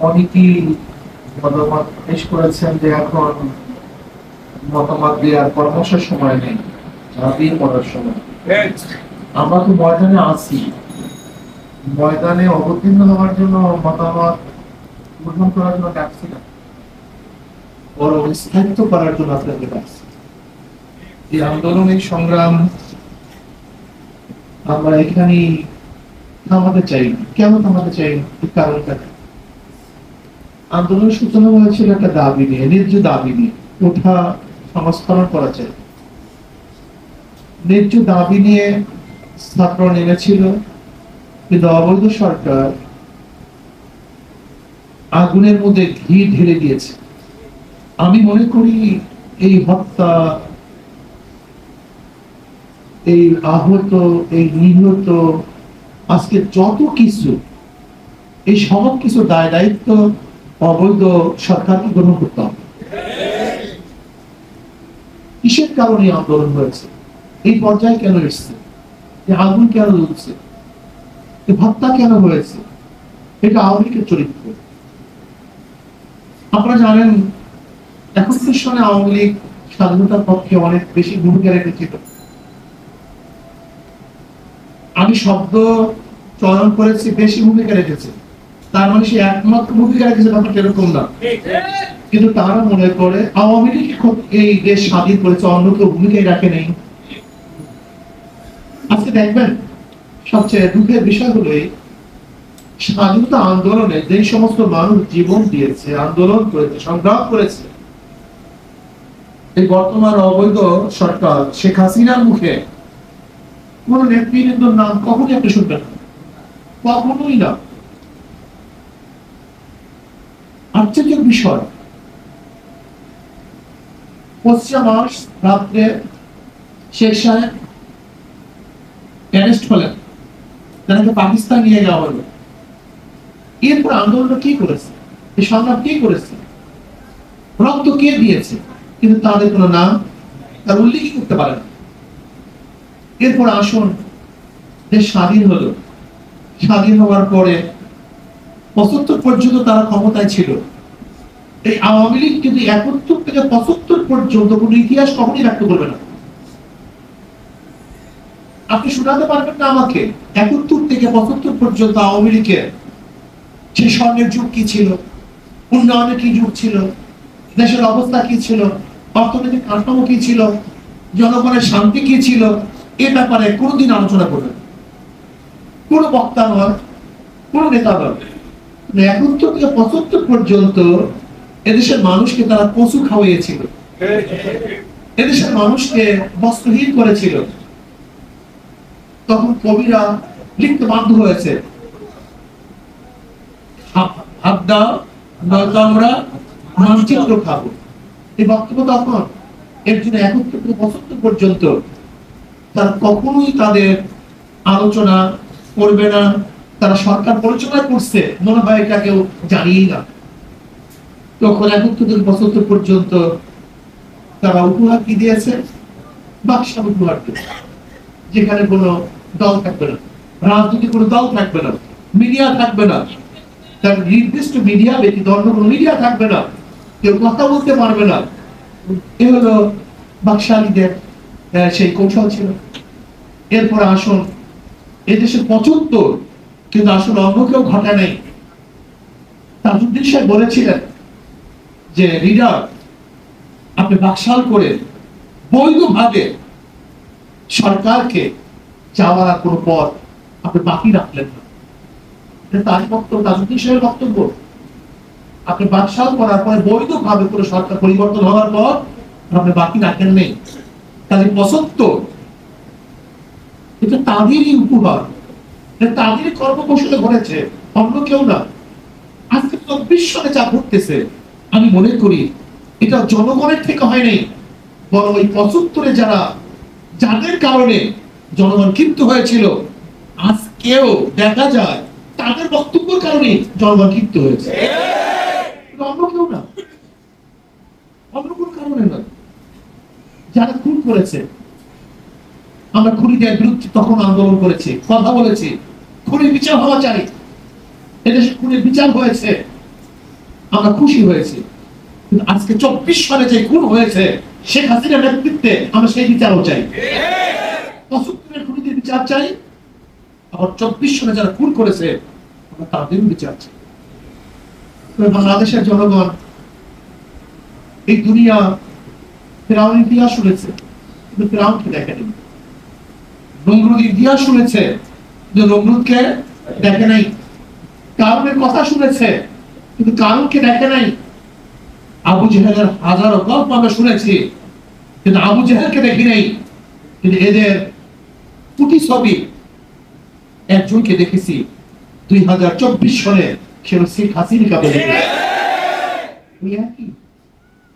অনেকেই মতামত পেশ করেছেন যে এখন মতামত দেওয়ার পরামর্শের সময় নেই, ঝাঁপিয়ে পড়ার সময়। আমরা তো ময়দানে আছি, ময়দানে অবতীর্ণ হওয়ার জন্য মতামত গ্রহণ করার জন্য ডাকছি না, বরং স্থায়িত্ব করার জন্য আপনাকে ডাকছি। এই আন্দোলন, এই সংগ্রাম আমরা এখানে থামাতে চাই না। কেন থামাতে চাই না? কারণটা আন্দোলনের সূচনা হয়েছিল একটা দাবি নিয়ে, ন্যায্য দাবি নিয়ে। কোঠা সংস্করণ করা চাই, ন্যায্য দাবি নিয়ে ছাত্র নেমেছিল, কিন্তু অবৈধ সরকার আগুনের মধ্যে ঘি ঢেলে দিয়েছে। আমি মনে করি এই হত্যা, এই আহত, এই নিহত, আজকে যত কিছু, এই সব কিছু দায় দায়িত্ব অবৈধ সরকারকে গ্রহণ করতে হবে। কিসের কারণে আন্দোলন হয়েছে, এই পর্যায়ে কেন এসছে, আগুন কেন জ্বলছে, হত্যা কেন হয়েছে? এটা আওয়ামী লীগের চরিত্র। আপনারা জানেন 71 সনে আওয়ামী লীগ স্বাধীনতার পক্ষে অনেক বেশি ভূমিকা রেখেছিল। আমি শব্দ চয়ন করেছি, বেশি ভূমিকা রেখেছে, তার মানে সে একমাত্র ভূমিকা রেখেছে ব্যাপারটা এরকম না। কিন্তু তারা মনে করে আওয়ামী লীগ এই দেশ স্বাধীন করেছে, অন্য কেউ ভূমিকাই রাখে নেই। আজকে দেখবেন সবচেয়ে দুঃখের বিষয় হলো স্বাধীনতা আন্দোলনে যে সমস্ত মানুষ জীবন দিয়েছে, আন্দোলন করেছে, সংগ্রাম করেছে, এই বর্তমান অবৈধ সরকার শেখ হাসিনার মুখে কোন নেতৃবৃন্দর নাম কখনই আপনি শুনবেন না, কখনোই না। আশ্চর্যের বিষয়, 25 মার্চ রাত্রে শেখ সাহেব অ্যারেস্ট হলেন, তাকে পাকিস্তান নিয়ে যাওয়া হলো। এরপর আন্দোলন কি করেছে, এই সংগ্রাম কি করেছে, রক্ত কে দিয়েছে, কিন্তু তাদের কোনো নাম তার উল্লেখই করতে পারে না। এরপর আসুন, দেশ স্বাধীন হলো, স্বাধীন হওয়ার পরে 75 পর্যন্ত তারা ক্ষমতায় ছিল। এই আওয়ামী লীগ কিন্তু 71 থেকে 75 পর্যন্ত কোন ইতিহাস কখনই রাখতে পারবে না। আপনি শোনাতে পারবেন না আমাকে 71 থেকে 75 পর্যন্ত আওয়ামী লীগের সেই স্বর্ণের যুগ কি ছিল, উন্নয়নের কি যুগ ছিল, দেশের অবস্থা কি ছিল, অর্থনৈতিক কাঠামো কি ছিল, জনগণের শান্তি কি ছিল, এ ব্যাপারে কোনোদিন আলোচনা করবেন কোন বক্তা নয়, কোন নেতা নয়। 71 থেকে 75 পর্যন্ত এদেশের মানুষকে তারা কচু খাওয়াইয়েছিল, এদেশের মানুষকে বস্ত্রহীন করেছিল। তখন কবিরা লিখতে বাধ্য হয়েছে, হাত দাও নয়তো আমরা মানচিত্র খাবো। এই বক্তব্য তখন এর জন্য 71 থেকে 75 পর্যন্ত তারা কখনোই তাদের আলোচনা করবে না। তারা সরকার পরিচালনা করছে মনে হয় এটা কেউ জানিয়ে না। তখন 71 থেকে 75 পর্যন্ত তারা উপহার কি দিয়েছে, বাক্সাল উপহার দিয়েছে, যেখানে কোনো দল থাকবে না, রাজনৈতিক কোনো দল থাকবে না, মিডিয়া থাকবে না, তার নির্দিষ্ট মিডিয়া ব্যতীত অন্য কোনো মিডিয়া থাকবে না, কেউ কথা বলতে পারবে না। এ হলো বাকশালীদের সেই কৌশল ছিল। এরপর আসুন, এদেশে 75 কিন্তু আসলে অন্য কেউ ঘটা নেই। তাজউদ্দিন সাহেব বলেছিলেন যে লিডার, আপনি বাকশাল করে বৈধভাবে সরকারকে যাওয়ার কোনো পথ আপনি বাকি রাখলেন না। তার বক্তব্য, তাজউদ্দিন সাহেবের বক্তব্য, আপনি বাকশাল করার পরে বৈধভাবে কোনো সরকার পরিবর্তন হওয়ার পর আপনি বাকি রাখেন নেই। তাদের 75 এটা তাদেরই উপহার, তাদেরই কর্মকৌশলে ঘটেছে, অন্য কেউ না। আজকে 24 সালে যা ঘটতেছে আমি মনে করি এটা জনগণের থেকে হয়নি, বরং ওই 75-এ যাদের কারণে জনগণ ক্ষিপ্ত হয়েছিল, আজকেও দেখা যায় তাদের বক্তব্যের কারণে জনগণ ক্ষিপ্ত হয়েছে, অন্য কেউ না, অন্য কোনো কারণে না। যারা খুন করেছে, আমরা খুনিদের বিরুদ্ধে তখন আন্দোলন করেছি, কথা বলেছি, খুনির বিচার হওয়া চাই। এদেশে খুনির বিচার হয়েছে, আমরা খুশি হয়েছি, কিন্তু আজকে 24 সালে যে খুন হয়েছে শেখ হাসিনার নেতৃত্বে আমরা সেই বিচারও চাই। 75 খুনিদের বিচার চাই, আবার 24 সালে যারা খুন করেছে আমরা তাদের বিচার চাই। বাংলাদেশের জনগণ এই দুনিয়া ফেরাউনের ইতিহাস শুনেছে, কিন্তু ফেরাউনকে দেখেনি। নমরুদ ইতিহাস শুনেছে, কিন্তু নমরুদকে দেখে নাই। কারণের কথা শুনেছে, কিন্তু কারণকে দেখে নাই। আবু জেহেলের হাজারো গল্প আমরা শুনেছি, কিন্তু আবু জেহেলকে দেখি নাই। কিন্তু এদের কুটি ছবি একজনকে দেখেছি 2024 সালে, সে শেখ হাসিনাকে দেখেছি।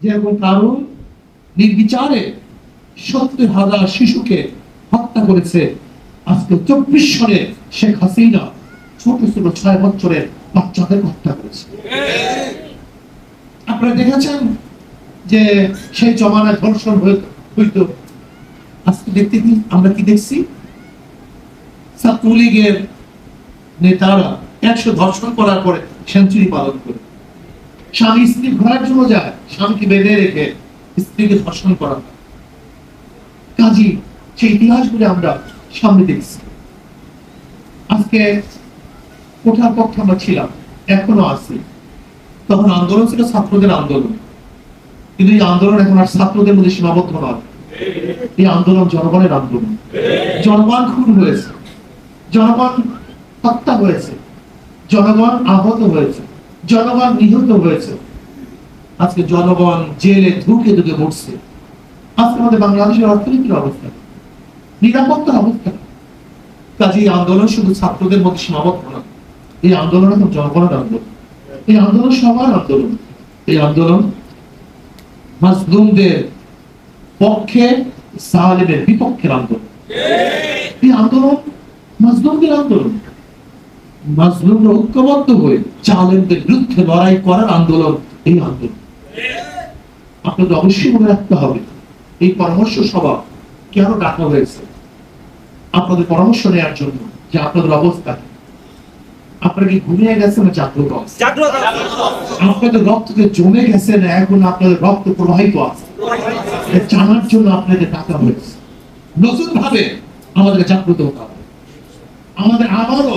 যেরকম কারণ নির্বিচারে 70,000 শিশুকে হত্যা করেছে, আজকে 24 সালে শেখ হাসিনা ছোট ছোট 6 বছরের বাচ্চাদের হত্যা করেছে। আপনারা দেখেছেন যে সেই জমানায় ধর্ষণ হইত, আজকে দেখতে কি আমরা কি দেখছি? ছাত্রলীগের নেতারা 100 ধর্ষণ করার পরে সেঞ্চুরি পালন করে, স্বামী স্ত্রী ঘোরার জন্য যায়, স্বামীকে বেঁধে রেখে স্ত্রীকে ধর্ষণ করা। কাজী সেই ইতিহাসগুলো আমরা সামনে দেখছি। আজকে কোঠার পক্ষে আমরা ছিলাম, এখনো আছি। তখন আন্দোলন ছিল ছাত্রদের আন্দোলন, কিন্তু এই আন্দোলন এখন আর ছাত্রদের মধ্যে সীমাবদ্ধ নয়। এই আন্দোলন জনগণের আন্দোলন। জনগণ খুন হয়েছে, জনগণ হত্যা হয়েছে, জনগণ আহত হয়েছে, জনগণ নিহত হয়েছে। আজকে জনগণ জেলে ধুকে ধুকে মরছে। আজকে আমাদের বাংলাদেশের অর্থনীতির অবস্থা, নিরাপত্তার অবস্থা। কাজে এই আন্দোলন শুধু ছাত্রদের মধ্যে সীমাবদ্ধ নয়, এই আন্দোলন এখন জনগণের আন্দোলন, এই আন্দোলন সবার আন্দোলন। এই আন্দোলন মাজলুমদের পক্ষে, জালেমের বিপক্ষের আন্দোলন। এই আন্দোলন মাজলুমদের আন্দোলন। মাজলুমরা ঐক্যবদ্ধ হয়ে জালেমদের বিরুদ্ধে লড়াই করার আন্দোলন এই আন্দোলন। আপনাদের অবশ্যই মনে রাখতে হবে এই পরামর্শ সভা কেন ডাকা হয়েছে, আপনাদের পরামর্শ নেওয়ার জন্য যে আপনাদের অবস্থা, আপনারা কি ঘুমিয়ে গেছেন না জাগ্রত? আপনাদের রক্তকে জমে গেছে না এখন আপনাদের রক্ত প্রবাহিত আছে? জানার জন্য আপনাদের ডাকা হয়েছে। নতুন ভাবে আমাদের জাগ্রত হতে হবে। আমাদের আবারও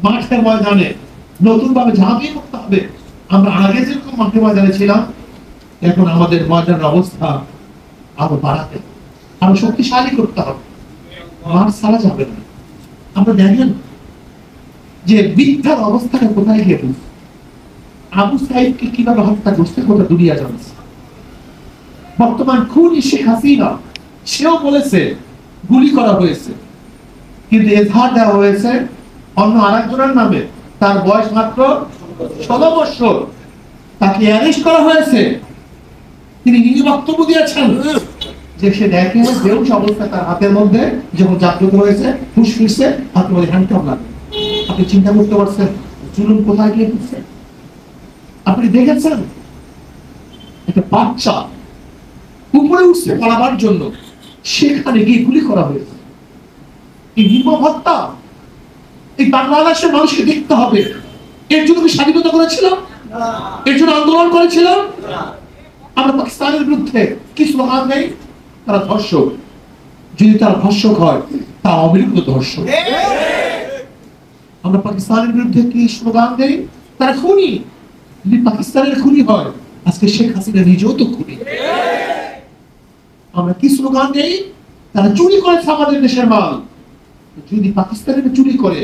মাঠের ময়দানে নতুন ভাবে ঝাঁপিয়ে পড়তে হবে। আমরা আগে যেরকম মাঠে ময়দানে ছিলাম, এখন আমাদের ময়দানের অবস্থা আরো বাড়াতে, আরো শক্তিশালী করতে হবে। মাঠ ছাড়া যাবে না। আমরা দেখেন যে মিথ্যার অবস্থাটা কোথায় গিয়ে পৌঁছে। আবু সাইদকে কিভাবে হত্যা করছে গোটা দুনিয়া জানছে। বর্তমান খুনি শেখ হাসিনা, সেও বলেছে গুলি করা হয়েছে, কিন্তু এজাহার দেওয়া হয়েছে অন্য আরেকজনের নামে। তার বয়স মাত্র 16 বছর, তাকে অ্যারেস্ট করা হয়েছে। তিনি নিজে বক্তব্য দিয়েছেন যে সে দেখে বেউস অবস্থা তার হাতের মধ্যে যখন জাগ্রত হয়েছে, হুঁশ ফিরছে, হাতের মধ্যে হ্যান্ডকাপ লাগে। আপনি চিন্তা করতে পারছেন জুলুম কোথায় গিয়ে ফিরছে? আপনি দেখেছেন একটা বাচ্চা উপরে উঠছে পালাবার জন্য, সেখানে গিয়ে গুলি করা হয়েছে। এই নির্মম হত্যা এই বাংলাদেশের মানুষকে দেখতে হবে। এর জন্য কি স্বাধীনতা করেছিলাম? এর জন্য আন্দোলন করেছিলাম? আমরা পাকিস্তানের বিরুদ্ধে কি স্লোগান দেই? তারা ধর্ষক। যদি তারা ধর্ষক হয়, তা অবিলুপ্ত ধর্ষক। আমরা পাকিস্তানের বিরুদ্ধে কি স্লোগান দেই? তারা খুনি। যদি পাকিস্তানের খুনি হয়, আজকে শেখ হাসিনা নিজেও তো খুনি। আমরা কি স্লোগান দেই? তারা চুরি করেছে আমাদের দেশের মাল। যদি পাকিস্তানের চুরি করে,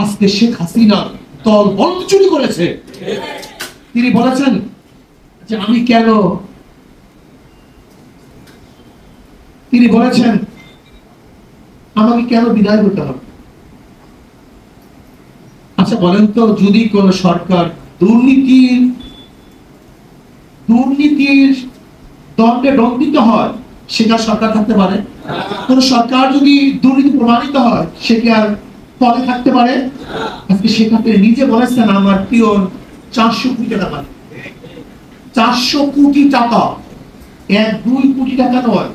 আজকে শেখ হাসিনা দল বল চুরি করেছে। তিনি বলেছেন যে তিনি বলেছেন আমাকে কেন বিদায় হতে হবে? আচ্ছা বলেন তো, যদি কোন সরকার দুর্নীতির দণ্ডে দণ্ডিত হয়, সেটা সরকার থাকতে পারে? কোন সরকার যদি দুর্নীতি প্রমাণিত হয়, সে কি আর পদে থাকতে পারে? আজকে সেখানে নিজে বলেছেন আমার পিয়ন 400 কোটি টাকা পায়। 400 কোটি টাকা, 1-2 কোটি টাকা নয়।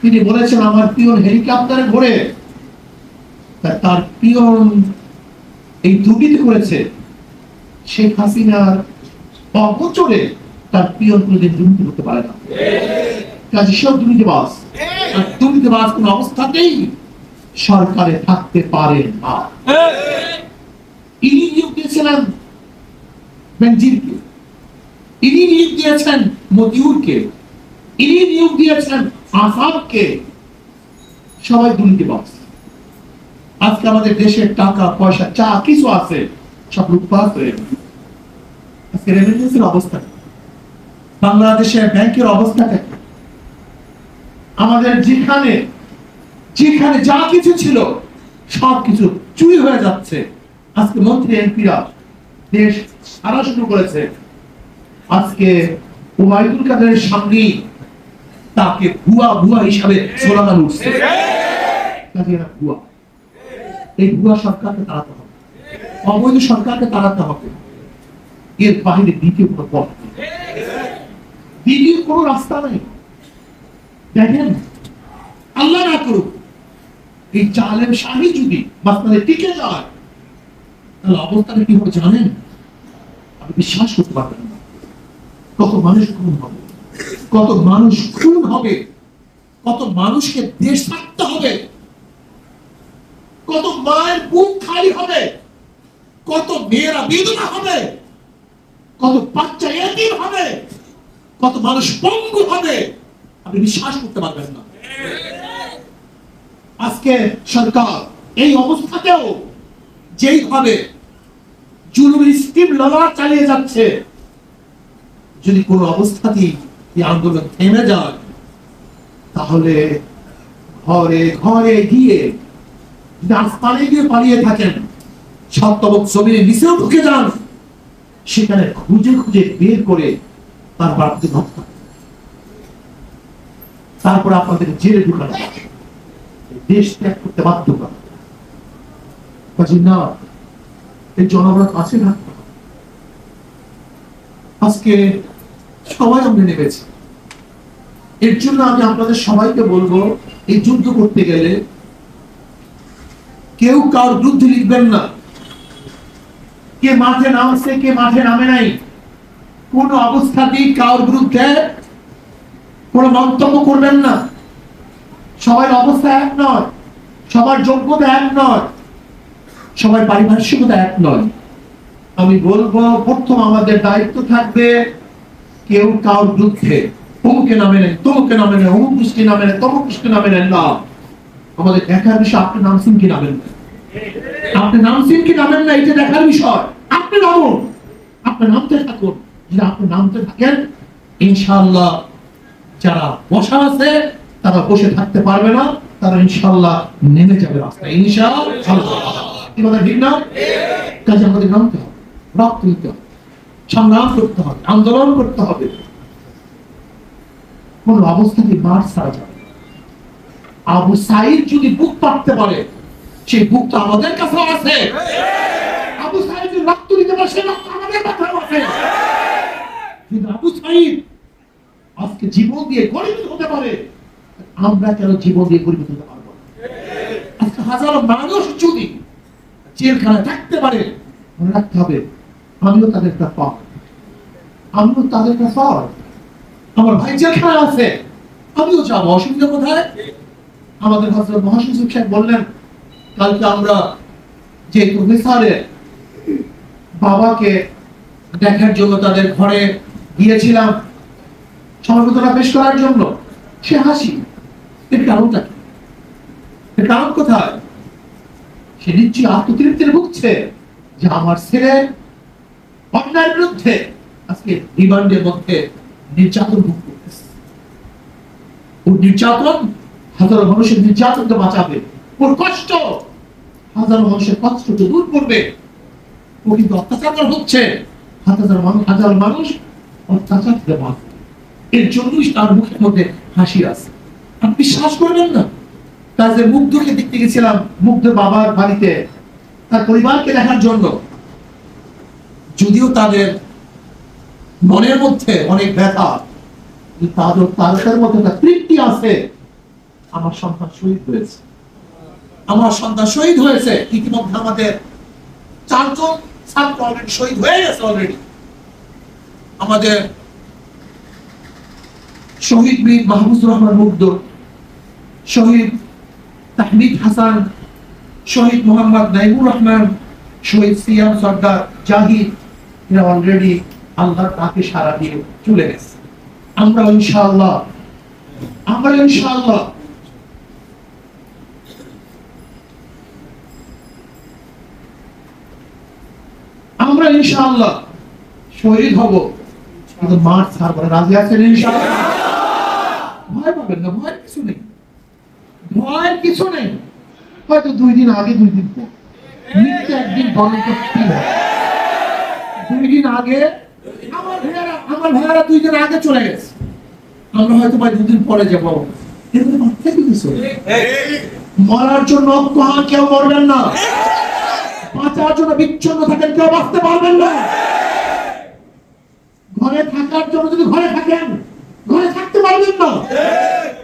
তিনি বলেছেন আমার পিয়ন হেলিকপ্টারে ঘোরে, তার পিয়ন এই দুর্নীতি করেছে। শেখ হাসিনার অগোচরে তার পিয়ন কোনোদিন দুর্নীতি করতে পারে না। কাজে সব দুর্নীতিবাজ, আর দুর্নীতিবাজ কোন অবস্থাতেই সরকারে থাকতে পারে না। ইনি নিয়োগ দিয়েছিলেন বেনজিরকে, ইনি নিয়োগ দিয়েছেন মতিউরকে, ইনি নিয়োগ দিয়েছেন আসাদকে, সবাই দুর্নীতিবাজ। আজকে আমাদের দেশের টাকা পয়সা যা কিছু আছে সব লুটপাট হয়ে গেছে। আজকে রেমিটেন্সের অবস্থা, বাংলাদেশের ব্যাংকের অবস্থা, আমাদের যেখানে যেখানে যা কিছু ছিল সবকিছু চুরি হয়ে যাচ্ছে। আজকে মন্ত্রী এমপিরা দেশ সারা শুরু করেছে। আজকে ওবায়দুল কাদেরের সামনে তাকে ভুয়া ভুয়া হিসাবে স্লোগান উঠছে। ভুয়া, এই ভুয়া সরকারকে তাড়াতে হবে, অবৈধ সরকারকে তাড়াতে হবে। এর বাইরে দ্বিতীয় কোনো পথ নেই, দ্বিতীয় কোনো রাস্তা নেই। দেখেন, আল্লাহ না করুক এই জালেম শাহী যদি মাঝখানে টিকে যায়, তাহলে অবস্থাটা কি হবে জানেন? আপনি বিশ্বাস করতে পারবেন না। কত মানুষ খুন হবে, কত মানুষ খুন হবে, কত মানুষকে দেশ ছাড়তে হবে, কত মায়ের বুক খালি হবে, কত মেয়েরা বিধবা হবে, কত বাচ্চা এতিম হবে, কত মানুষ পঙ্গু হবে, আপনি বিশ্বাস করতে পারবেন না। আজকে সরকার এই অবস্থাতেও যেইভাবে জুলুমের স্টিম লড়াই চালিয়ে যাচ্ছে, যদি কোনো অবস্থাতেই এই আন্দোলন থেমে যায়, তাহলে ঘরে ঘরে গিয়ে আসমানে গিয়ে পালিয়ে থাকেন, সপ্তবক জমিনে নিচেও ঢুকে যান, সেখানে খুঁজে খুঁজে বের করে তারপর আপনি হত্যা, তারপর আপনাদের জেলে ঢুকানো, দেশ ত্যাগ করতে বাধ্য করা। না, এই জনগণের কাছে থাকতে হবে। আজকে সবাই আমরা নেমেছি, এর জন্য আমি আপনাদের সবাইকে বলবো, এই যুদ্ধ করতে গেলে কেউ কার বিরুদ্ধে লিখবেন না, কে মাঠে নামছে কে মাঠে নামে নাই, কোন অবস্থাতেই কার বিরুদ্ধে কোন মন্তব্য করবেন না। সবার অবস্থা এক নয়, সবার যোগ্যতা এক নয়, সবার পারিপার্শ্বিকতা এক নয়। আমি বলবো, প্রথম আমাদের দায়িত্ব থাকবে, কেউ কার বিরুদ্ধে অমুকে নামে নেন, তমুকে নামে নেন, অমুক গোষ্ঠী নামে নেন, তমুক গোষ্ঠী নামে নেন না। আমাদের দেখার বিষয় আপনি নামছেন কি নামেন না, আপনি নামছেন কি নামেন না, এটা দেখার বিষয়। আপনি নামুন, আপনি নামতে থাকুন। যদি আপনি নামতে থাকেন, ইনশাআল্লাহ যারা বসা আছে তারা বসে থাকতে পারবে না, তারা ইনশাআল্লাহ নেমে যাবে রাস্তায়, ইনশাআল্লাহ। কি কথা ঠিক না? কাজে আমাদের নামতে হবে, রক্ত দিতে হবে, সংগ্রাম করতে হবে, আন্দোলন করতে হবে। কোন অবস্থাতে মার ছাড়া যাবে। আবু সাইদ যদি বুক পাততে পারে, সেই বুক তো আমাদের কাছে আছে। আবু সাইদ যদি রক্ত দিতে পারে, সেই রক্ত আমাদের কাছে আছে। কিন্তু আবু সাইদ আজকে জীবন দিয়ে গরিব হতে পারে, আমরা কেন জীবন দিয়ে গরিব হতে পারবো না? আজকে হাজারো মানুষ যদি জেলখানায় থাকতে পারে, মনে রাখতে হবে আমিও তাদের একটা পাওয়া, আমিও তাদের একটা পাওয়া। আমার ভাই জেলখানায় আছে, আমিও যাবো, অসুবিধা কোথায়? আমাদের হযরত মহাসচিব সাহেব বললেন, কালকে আমরা যে প্রফেসরের বাবাকে দেখার জন্য তাদের ঘরে গিয়েছিলাম, সমবেদনা পেশ করার জন্য, সে হাসি। এর কারণটা কি? এর কারণ কোথায়? সে নিশ্চয়ই আত্মতৃপ্তির ভুগছে যে আমার ছেলে অন্যায়ের বিরুদ্ধে আজকে রিমান্ডের মধ্যে নির্যাতন ভোগ করতেছে। ওর নির্যাতন হাজারো মানুষের নির্যাতনকে বাঁচাবে, ওর কষ্ট হাজারো মানুষের কষ্টকে দূর করবে। ও কিন্তু অত্যাচার হচ্ছে, হাজার মানুষ অত্যাচার থেকে বাঁচবে। এর জন্যই তার মুখের মধ্যে হাসি আছে। আপনি বিশ্বাস করবেন না, তাদের মুগ্ধকে দেখতে গেছিলাম, মুগ্ধ বাবার বাড়িতে তার পরিবারকে দেখার জন্য। যদিও তাদের মনের মধ্যে অনেক ব্যথা, তাদের মধ্যে একটা তৃপ্তি আছে, আমার সন্তান শহীদ হয়েছে, আমার সন্তান শহীদ হয়েছে। ইতিমধ্যে আমাদের 4 জন ছাত্র অলরেডি শহীদ হয়ে গেছে অলরেডি। আমাদের শহীদ বীর মাহমুদুর রহমান মুগ্ধ, শহীদ তাহমিদ হাসান, শহীদ মোহাম্মদ নাইমুর রহমান, শহীদ সিয়াম সর্দার জাহিদ, এরা অলরেডি আল্লাহর ডাকে সাড়া দিয়ে চলে গেছে। আমরা ইনশাআল্লাহ শহীদ হব, কিন্তু মাঠ ছাড়বো না। রাজি আছেন ইনশাআল্লাহ? ভয় পাবেন না, ভয়ের কিছু নেই। হয়তো 2 দিন আগে 2 দিন পর মৃত্যু একদিন বরণ করতেই হয়। 2 দিন আগে আমার ভাইয়ারা 2 দিন আগে চলে গেছে, আমরা হয়তো 2 দিন পরে যাবো। মরার জন্য কেউ মরবেন না, বাঁচার জন্য বিচ্ছন্ন থাকেন, কেউ বাঁচতে পারবেন না। ঘরে থাকার জন্য যদি ঘরে থাকেন, ঘরে থাকতে পারবেন না,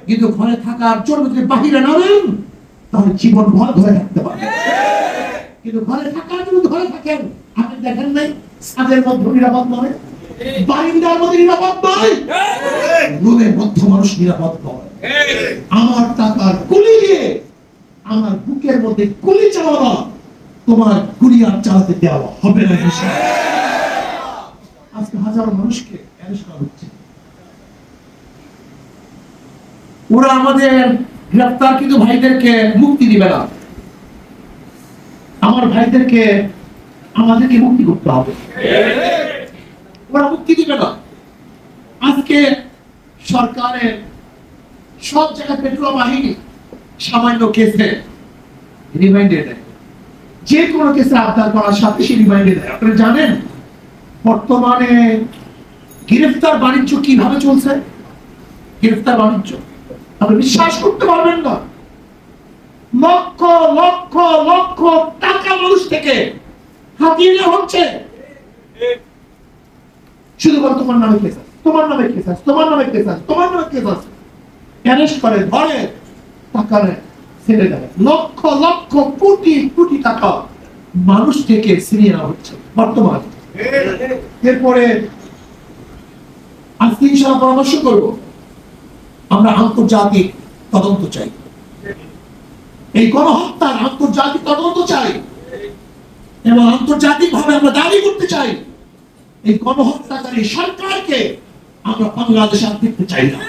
কিন্তু ঘরে থাকার জন্য যদি বাহিরে নামেন, তাহলে জীবন ভর ঘরে থাকতে পারবেন। কিন্তু ঘরে থাকার জন্য ঘরে থাকেন, আপনি দেখেন নাই ছাদের মধ্যে নিরাপদ নয়, বারিন্দার মধ্যে নিরাপদ নয়, রুমের মধ্যে মানুষ নিরাপদ নয়। আমার টাকার গুলি দিয়ে আমার বুকের মধ্যে গুলি চালাবা, তোমার গুলি আর চালাতে দেওয়া হবে না। আজকে হাজারো মানুষকে অ্যারেস্ট করা হচ্ছে। ওরা আমাদের গ্রেফতারকৃত ভাইদেরকে মুক্তি দিবে না। আমার ভাইদেরকে আমাদেরকে মুক্তি করতে হবে, ওরা মুক্তি দিবে না। আজকে সরকারের সব জায়গায় পেট্রোল বাহিনী সামান্য কেসে রিমাইন্ডে দেয়, যে কোনো কেসে আবদার করার সাথে সে রিমাইন্ডে দেয়। আপনারা জানেন বর্তমানে গ্রেফতার বাণিজ্য কিভাবে চলছে? গ্রেফতার বাণিজ্য আপনি বিশ্বাস করতে পারবেন না, লক্ষ লক্ষ লক্ষ টাকা মানুষ থেকে হাতিয়ে নেওয়া হচ্ছে। শুধু বল তোমার নামে কেস আছে, তোমার নামে কেস আছে, তোমার নামে কেস আছে, তোমার নামে কেস আছে, অ্যারেস্ট করে, ধরে, টাকা নেয়, ছেড়ে দেয়। লক্ষ লক্ষ কোটি কোটি টাকা মানুষ থেকে ছিনিয়ে নেওয়া হচ্ছে বর্তমানে। এরপরে আজকে ইনশাআল্লাহ পরামর্শ করব, আমরা আন্তর্জাতিক তদন্ত চাই, এই গণহত্যার আন্তর্জাতিক তদন্ত চাই, এবং আন্তর্জাতিক ভাবে আমরা দাবি করতে চাই এই গণহত্যাকারী সরকারকে আমরা বাংলাদেশে আর দেখতে চাই না,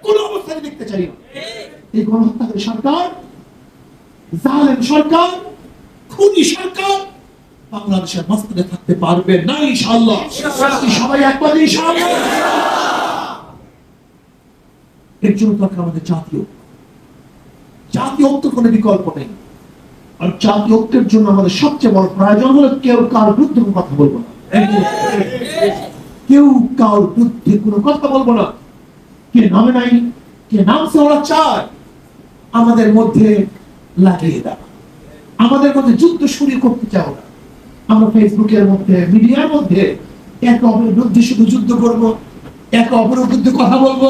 কোন অবস্থায় দেখতে চাই না। এই গণহত্যাকারী সরকার, জালেম সরকার, খুনি সরকার বাংলাদেশের মস্তকে থাকতে পারবে না ইনশাআল্লাহ। সবাই একবার ইনশাআল্লাহ। এর জন্য দরকার আমাদের জাতীয় ঐক্য, কোনো বিকল্প নেই। আর জাতীয় ঐক্যের জন্য আমাদের সবচেয়ে বড় প্রয়োজন হলো কেউ কারোর বিরুদ্ধে কথা বলবো না, কেউ কারোর বিরুদ্ধে কোনো কথা বলবো না। কে নামে নাই, কে নামছে, ওরা চায় আমাদের মধ্যে লাগিয়ে দেয়, আমাদের মধ্যে যুদ্ধ শুরু করতে চাও না। আমরা ফেসবুকের মধ্যে, মিডিয়ার মধ্যে একে অপরের বিরুদ্ধে শুধু যুদ্ধ করবো, একে অপরের বিরুদ্ধে কথা বলবো,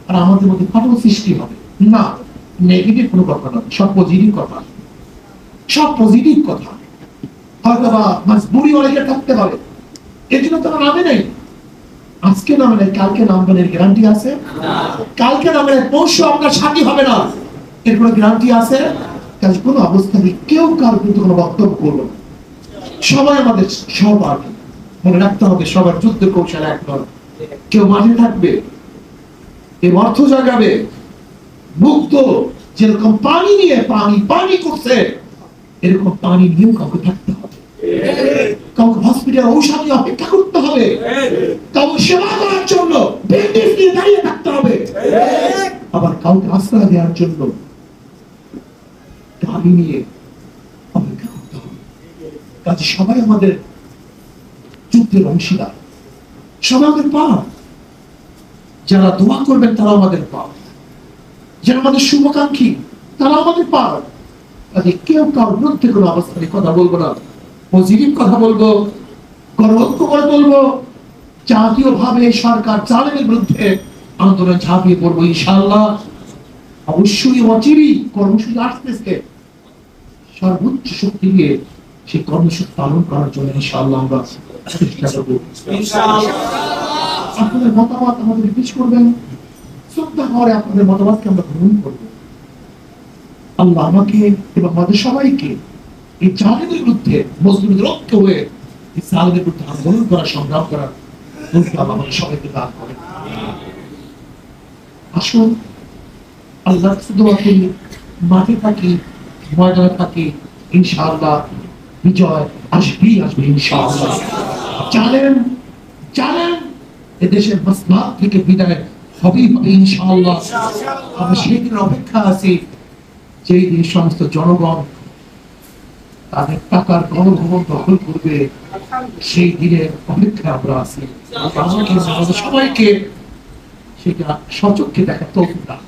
আর আমাদের মধ্যে ফাটল সৃষ্টি হবে না। নেগেটিভ কোনো কথা নয়, সব পজিটিভ কথা, সব পজিটিভ কথা। হয়তো বা মজবুরি অনেকের থাকতে পারে, এর জন্য তো নামে নেই। আজকে নামে নেই, কালকে নামবেন এর গ্যারান্টি আছে? কালকে নামে নেই, পরশু আপনার সাথী হবে না, এর কোনো গ্যারান্টি আছে? কাজ কোনো অবস্থায় কেউ কার কিন্তু কোনো বক্তব্য করলো না। সবাই আমাদের সহপাঠী, মনে রাখতে হবে সবার যুদ্ধ কৌশল এক নয়। কেউ মাঠে থাকবে, কেউ অর্থ জাগাবে, মুক্ত যেরকম পানি নিয়ে পানি করছে, এরকম পানি নিয়েও কাউকে থাকতে হবে, কাউকে হসপিটাল ঔষধি অপেক্ষা করতে হবে, কাউকে সেবা করার জন্য ব্যান্ডেজ নিয়ে দাঁড়িয়ে থাকতে হবে, আবার কাউকে আশ্রয় দেওয়ার জন্য গাড়ি নিয়ে অপেক্ষা করতে হবে। কাজে সবাই আমাদের যুদ্ধের অংশীদার, সবাই আমাদের পাওয়া। যারা দোয়া করবেন তারা আমাদের পাওয়া, যারা আমাদের শুভাকাঙ্ক্ষী তারা আমাদের পাওয়া। কাজে কেউ কারোর বিরুদ্ধে কোনো অবস্থায় কথা বলবো না, পজিটিভ কথা বলবো, গণঐক্য করে বলবো, জাতীয় ভাবে সরকার জালেমের বিরুদ্ধে আন্দোলন ঝাঁপিয়ে পড়বো ইনশাআল্লাহ। অবশ্যই অচিরেই কর্মসূচি আসতেছে, সর্বোচ্চ শক্তি দিয়ে সেই কর্মসূচি পালন করার জন্য ইনশাআল্লাহ আমরা প্রতিষ্ঠা করব আপনাদের মতামত আমাদের পেশ করবেন শ্রদ্ধা করে আপনাদের মতামতকে আমরা গ্রহণ করব আল্লাহ আমাকে এবং আমাদের সবাইকে এই জালেমের বিরুদ্ধে মুসলিমদের ঐক্য হয়ে এই জালেমের বিরুদ্ধে আন্দোলন করা সংগ্রাম করার আমাদের সবাইকে দান করেন আসুন আল্লাহ শুধুমাত্র মাঠে থাকি ময়দানে থাকি ইনশাআল্লাহ বিজয় আসবেই আসবে ইনশাআল্লাহ জানেন জানেন এদেশের মাসলাক থেকে বিদায় হবেই হবে ইনশাআল্লাহ আমরা সেই দিনের অপেক্ষা আছি যেই দিন সমস্ত জনগণ তাদের টাকার গণভবন দখল করবে সেই দিনের অপেক্ষায় আমরা আছি আমাকে আমাদের সবাইকে সেটা সচক্ষে দেখা তৌফিক দান